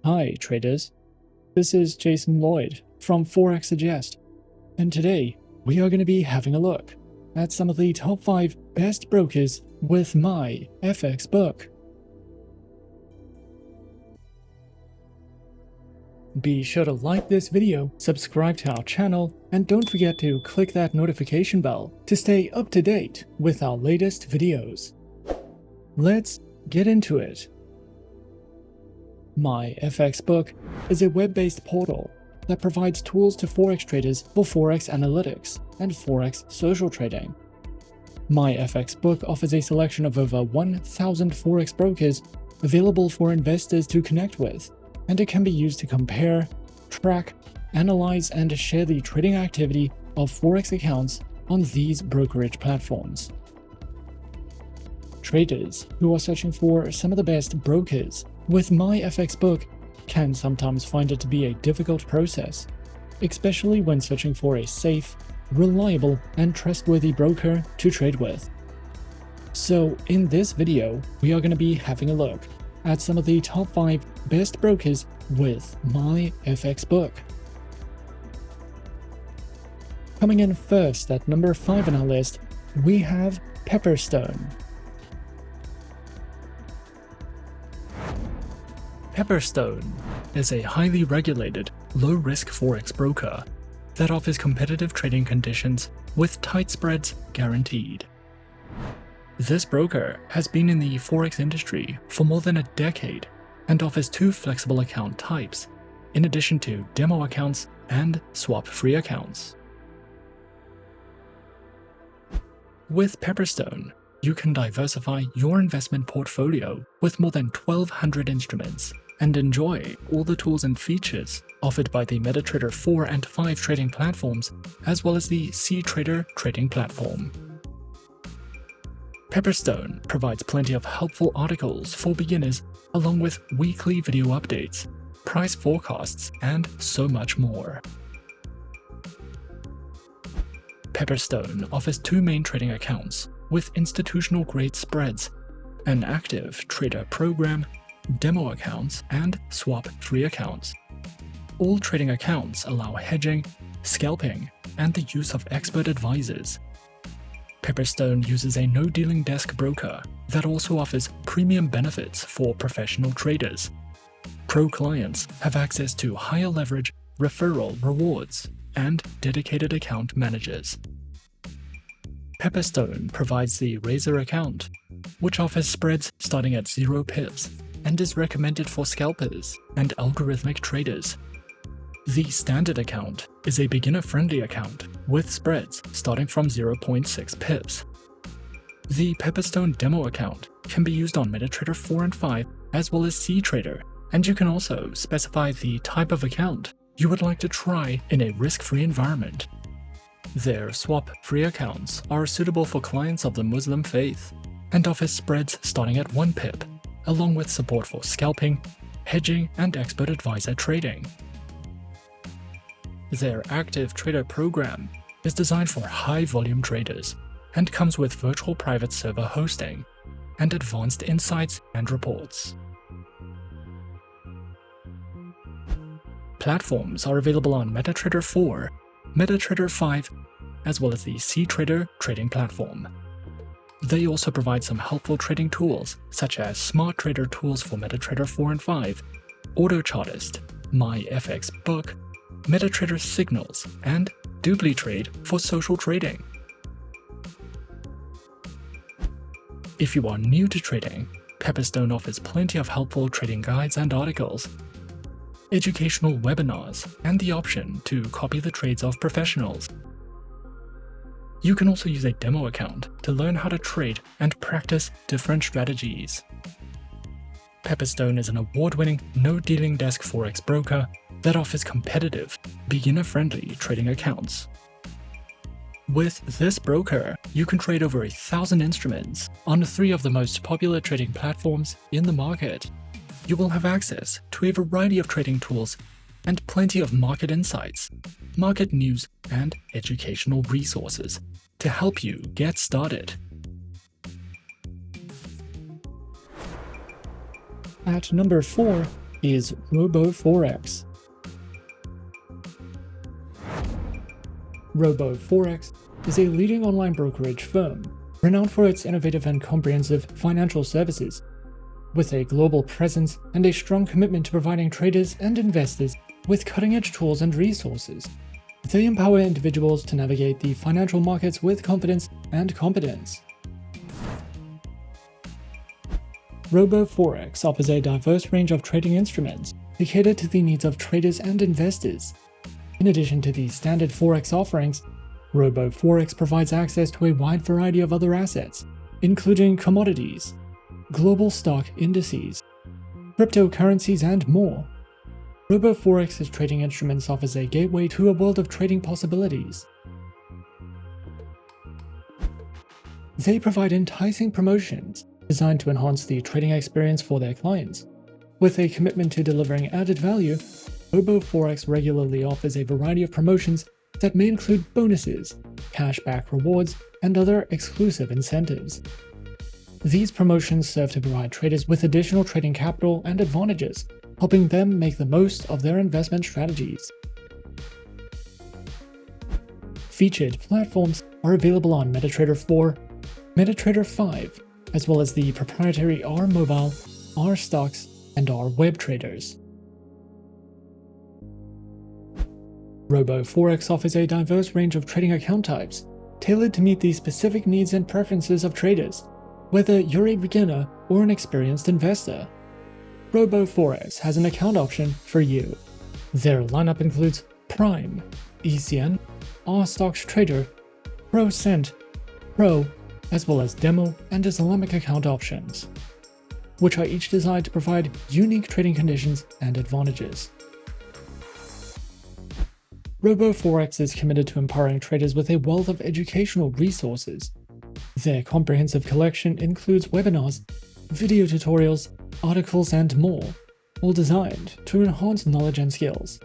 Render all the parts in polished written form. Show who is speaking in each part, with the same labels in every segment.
Speaker 1: Hi traders, this is Jason Lloyd from Forexsuggest, and today we are going to be having a look at some of the top 5 best brokers with MyFxBook. Be sure to like this video, subscribe to our channel, and don't forget to click that notification bell to stay up to date with our latest videos. Let's get into it. MyFxBook is a web-based portal that provides tools to Forex traders for Forex analytics and Forex social trading. MyFxBook offers a selection of over 1,000 Forex brokers available for investors to connect with, and it can be used to compare, track, analyze, and share the trading activity of Forex accounts on these brokerage platforms. Traders who are searching for some of the best brokers with MyFxBook can sometimes find it to be a difficult process, especially when searching for a safe, reliable, and trustworthy broker to trade with. So in this video, we are going to be having a look at some of the top 5 best brokers with MyFxBook. Coming in first at number 5 on our list, we have Pepperstone. Pepperstone is a highly regulated, low-risk Forex broker that offers competitive trading conditions with tight spreads guaranteed. This broker has been in the Forex industry for more than a decade and offers 2 flexible account types, in addition to demo accounts and swap-free accounts. With Pepperstone, you can diversify your investment portfolio with more than 1,200 instruments and enjoy all the tools and features offered by the MetaTrader 4 and 5 trading platforms, as well as the cTrader trading platform. Pepperstone provides plenty of helpful articles for beginners, along with weekly video updates, price forecasts, and so much more. Pepperstone offers 2 main trading accounts with institutional-grade spreads, an active trader program, demo accounts, and swap-free accounts. All trading accounts allow hedging, scalping, and the use of expert advisors. Pepperstone uses a no-dealing desk broker that also offers premium benefits for professional traders. Pro clients have access to higher leverage, referral rewards, and dedicated account managers. Pepperstone provides the Razor account, which offers spreads starting at 0 pips and is recommended for scalpers and algorithmic traders. The Standard account is a beginner-friendly account with spreads starting from 0.6 pips. The Pepperstone demo account can be used on MetaTrader 4 and 5 as well as cTrader, and you can also specify the type of account you would like to try in a risk-free environment. Their swap-free accounts are suitable for clients of the Muslim faith and offer spreads starting at 1 pip, along with support for scalping, hedging, and expert advisor trading. Their active trader program is designed for high-volume traders and comes with virtual private server hosting and advanced insights and reports. Platforms are available on MetaTrader 4, MetaTrader 5, as well as the cTrader trading platform. They also provide some helpful trading tools, such as Smart Trader tools for MetaTrader 4 and 5, AutoChartist, MyFxBook, MetaTrader Signals, and DupliTrade for social trading. If you are new to trading, Pepperstone offers plenty of helpful trading guides and articles, educational webinars, and the option to copy the trades of professionals. You can also use a demo account to learn how to trade and practice different strategies. Pepperstone is an award-winning, no-dealing desk Forex broker that offers competitive, beginner-friendly trading accounts. With this broker, you can trade over 1,000 instruments on 3 of the most popular trading platforms in the market. You will have access to a variety of trading tools and plenty of market insights, market news, and educational resources to help you get started. At number 4, is RoboForex. RoboForex is a leading online brokerage firm renowned for its innovative and comprehensive financial services. With a global presence and a strong commitment to providing traders and investors with cutting-edge tools and resources, they empower individuals to navigate the financial markets with confidence and competence. RoboForex offers a diverse range of trading instruments to cater to the needs of traders and investors. In addition to the standard Forex offerings, RoboForex provides access to a wide variety of other assets, including commodities, global stock indices, cryptocurrencies, and more. RoboForex's trading instruments offers a gateway to a world of trading possibilities. They provide enticing promotions designed to enhance the trading experience for their clients. With a commitment to delivering added value, RoboForex regularly offers a variety of promotions that may include bonuses, cashback rewards, and other exclusive incentives. These promotions serve to provide traders with additional trading capital and advantages, helping them make the most of their investment strategies. Featured platforms are available on MetaTrader 4, MetaTrader 5, as well as the proprietary R Mobile, R Stocks, and R Web traders. RoboForex offers a diverse range of trading account types, tailored to meet the specific needs and preferences of traders, whether you're a beginner or an experienced investor. RoboForex has an account option for you. Their lineup includes Prime, ECN, R Stocks Trader, Pro Cent, Pro, as well as Demo and Islamic account options, which are each designed to provide unique trading conditions and advantages. RoboForex is committed to empowering traders with a wealth of educational resources. Their comprehensive collection includes webinars, video tutorials, articles, and more, all designed to enhance knowledge and skills.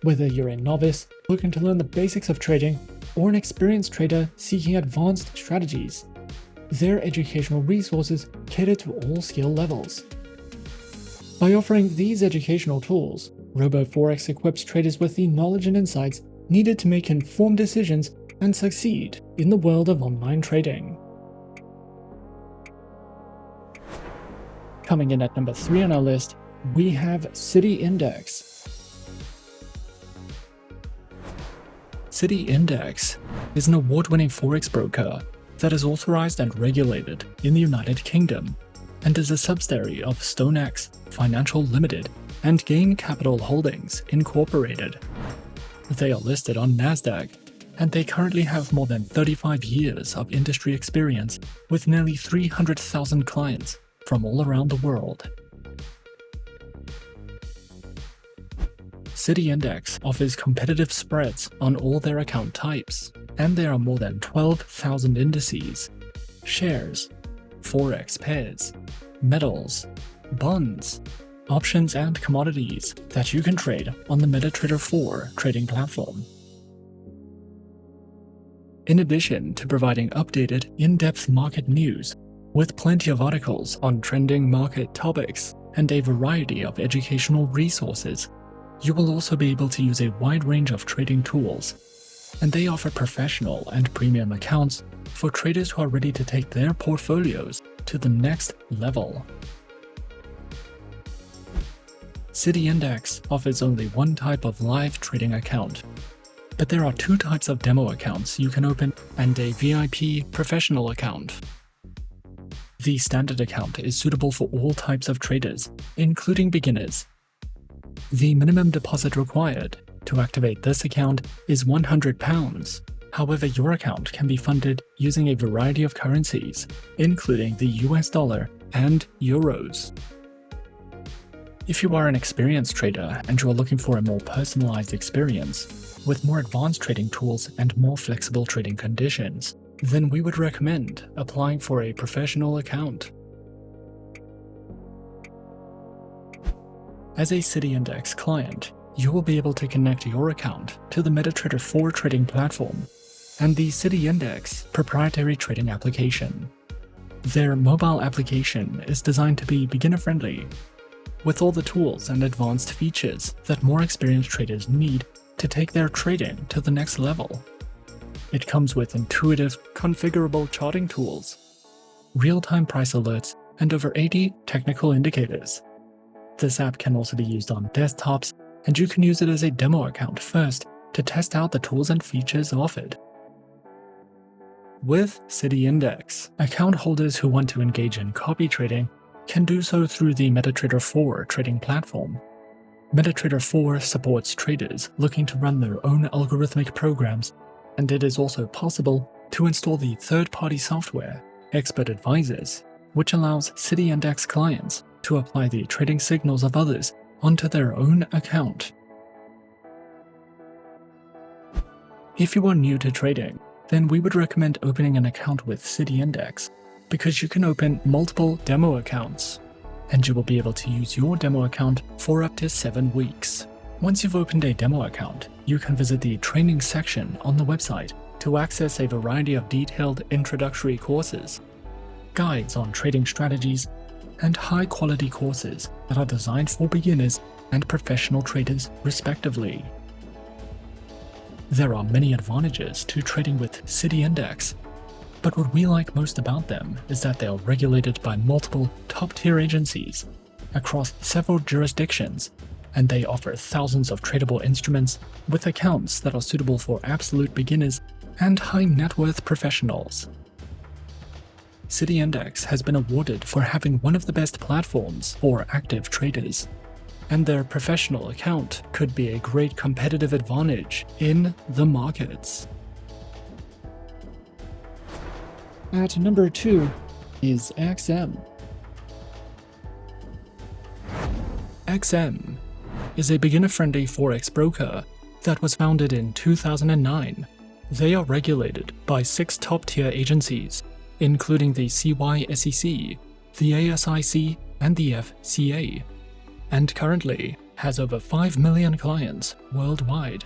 Speaker 1: Whether you're a novice looking to learn the basics of trading or an experienced trader seeking advanced strategies, their educational resources cater to all skill levels. By offering these educational tools, RoboForex equips traders with the knowledge and insights needed to make informed decisions and succeed in the world of online trading. Coming in at number 3 on our list, we have City Index. City Index is an award-winning Forex broker that is authorized and regulated in the United Kingdom and is a subsidiary of StoneX Financial Limited and Gain Capital Holdings Incorporated. They are listed on NASDAQ, and they currently have more than 35 years of industry experience with nearly 300,000 clients from all around the world. City Index offers competitive spreads on all their account types, and there are more than 12,000 indices, shares, Forex pairs, metals, bonds, options, and commodities that you can trade on the MetaTrader 4 trading platform. In addition to providing updated, in-depth market news with plenty of articles on trending market topics and a variety of educational resources, you will also be able to use a wide range of trading tools, and they offer professional and premium accounts for traders who are ready to take their portfolios to the next level. City Index offers only one type of live trading account, but there are 2 types of demo accounts you can open and a VIP professional account. The standard account is suitable for all types of traders, including beginners. The minimum deposit required to activate this account is £100. However, your account can be funded using a variety of currencies, including the US dollar and euros. If you are an experienced trader and you are looking for a more personalized experience, with more advanced trading tools and more flexible trading conditions, then we would recommend applying for a professional account. As a City Index client, you will be able to connect your account to the MetaTrader 4 trading platform and the City Index proprietary trading application. Their mobile application is designed to be beginner-friendly, with all the tools and advanced features that more experienced traders need to take their trading to the next level. It comes with intuitive, configurable charting tools, real-time price alerts, and over 80 technical indicators. This app can also be used on desktops, and you can use it as a demo account first to test out the tools and features offered. With City Index, account holders who want to engage in copy trading can do so through the MetaTrader 4 trading platform. MetaTrader 4 supports traders looking to run their own algorithmic programs, and it is also possible to install the third-party software, Expert Advisors, which allows City Index clients to apply the trading signals of others onto their own account. If you are new to trading, then we would recommend opening an account with City Index because you can open multiple demo accounts, and you will be able to use your demo account for up to 7 weeks. Once you've opened a demo account, you can visit the training section on the website to access a variety of detailed introductory courses, guides on trading strategies, and high-quality courses that are designed for beginners and professional traders respectively. There are many advantages to trading with City Index, but what we like most about them is that they are regulated by multiple top-tier agencies across several jurisdictions, and they offer thousands of tradable instruments with accounts that are suitable for absolute beginners and high-net-worth professionals. City Index has been awarded for having one of the best platforms for active traders, and their professional account could be a great competitive advantage in the markets. At number 2 is XM. XM is a beginner-friendly Forex broker that was founded in 2009. They are regulated by 6 top-tier agencies, including the CYSEC, the ASIC, and the FCA, and currently has over 5 million clients worldwide.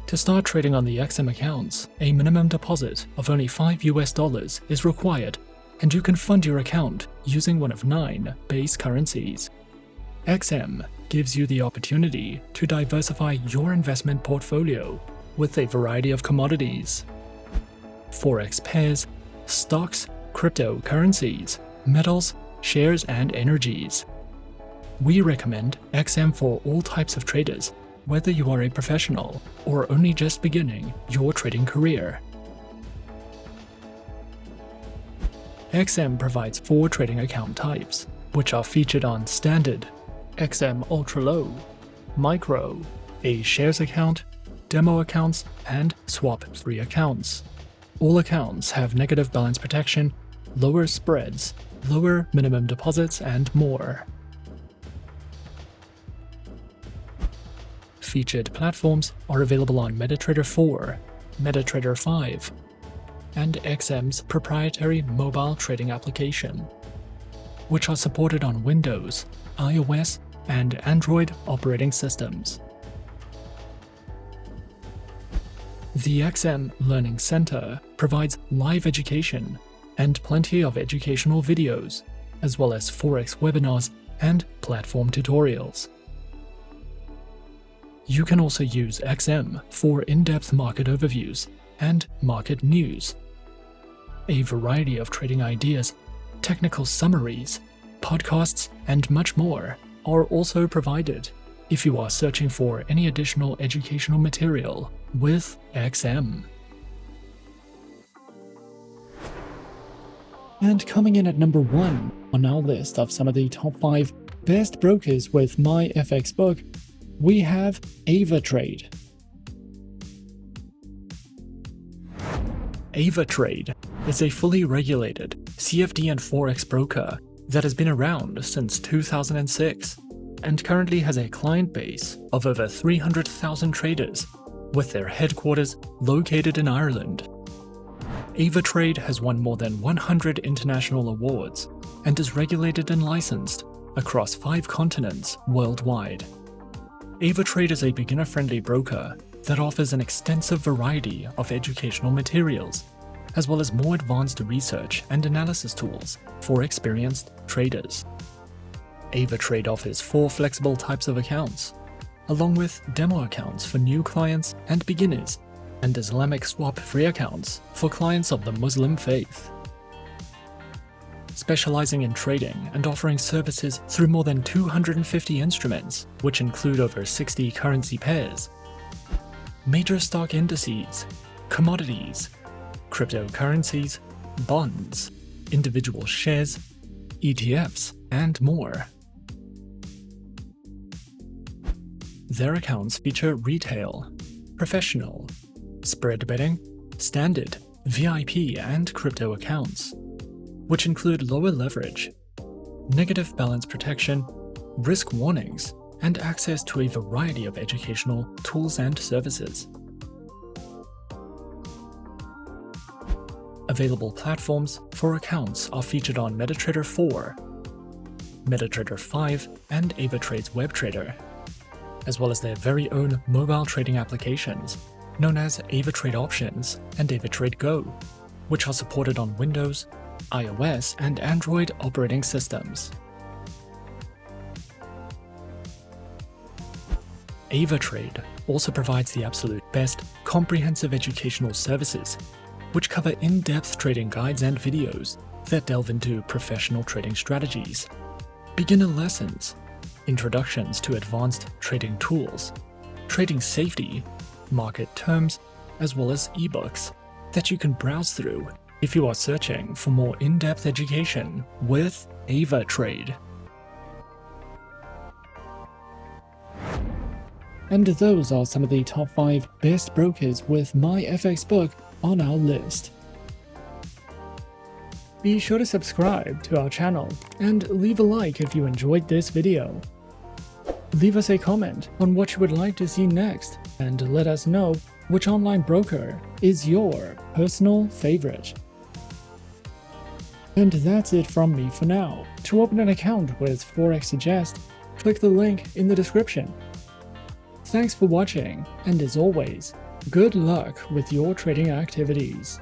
Speaker 1: To start trading on the XM accounts, a minimum deposit of only $5 is required, and you can fund your account using one of 9 base currencies. XM gives you the opportunity to diversify your investment portfolio with a variety of commodities, Forex pairs, stocks, cryptocurrencies, metals, shares, and energies. We recommend XM for all types of traders, whether you are a professional or only just beginning your trading career. XM provides 4 trading account types, which are featured on Standard, XM Ultra Low, Micro, a shares account, demo accounts, and swap-free accounts. All accounts have negative balance protection, lower spreads, lower minimum deposits, and more. Featured platforms are available on MetaTrader 4, MetaTrader 5, and XM's proprietary mobile trading application, which are supported on Windows, iOS, and Android operating systems. The XM Learning Center provides live education and plenty of educational videos, as well as Forex webinars and platform tutorials. You can also use XM for in-depth market overviews and market news. A variety of trading ideas, technical summaries, podcasts, and much more are also provided if you are searching for any additional educational material with XM. And coming in at number 1 on our list of some of the top 5 best brokers with MyFxBook, we have Avatrade. Avatrade is a fully regulated CFD and Forex broker that has been around since 2006 and currently has a client base of over 300,000 traders, with their headquarters located in Ireland. Avatrade has won more than 100 international awards and is regulated and licensed across 5 continents worldwide. Avatrade is a beginner-friendly broker that offers an extensive variety of educational materials, as well as more advanced research and analysis tools for experienced traders. Avatrade offers 4 flexible types of accounts, along with demo accounts for new clients and beginners, and Islamic swap-free accounts for clients of the Muslim faith. Specializing in trading and offering services through more than 250 instruments, which include over 60 currency pairs, major stock indices, commodities, cryptocurrencies, bonds, individual shares, ETFs, and more. Their accounts feature retail, professional, spread betting, standard, VIP, and crypto accounts, which include lower leverage, negative balance protection, risk warnings, and access to a variety of educational tools and services. Available platforms for accounts are featured on MetaTrader 4, MetaTrader 5, and Avatrade's WebTrader, as well as their very own mobile trading applications, known as Avatrade Options and Avatrade Go, which are supported on Windows, iOS, and Android operating systems. Avatrade also provides the absolute best comprehensive educational services, which cover in-depth trading guides and videos that delve into professional trading strategies, beginner lessons, introductions to advanced trading tools, trading safety, market terms, as well as ebooks that you can browse through if you are searching for more in-depth education with Avatrade. And those are some of the top 5 best brokers with MyFxBook on our list. Be sure to subscribe to our channel and leave a like if you enjoyed this video. Leave us a comment on what you would like to see next, and let us know which online broker is your personal favorite. And that's it from me for now. To open an account with Forexsuggest, click the link in the description. Thanks for watching, and as always, good luck with your trading activities.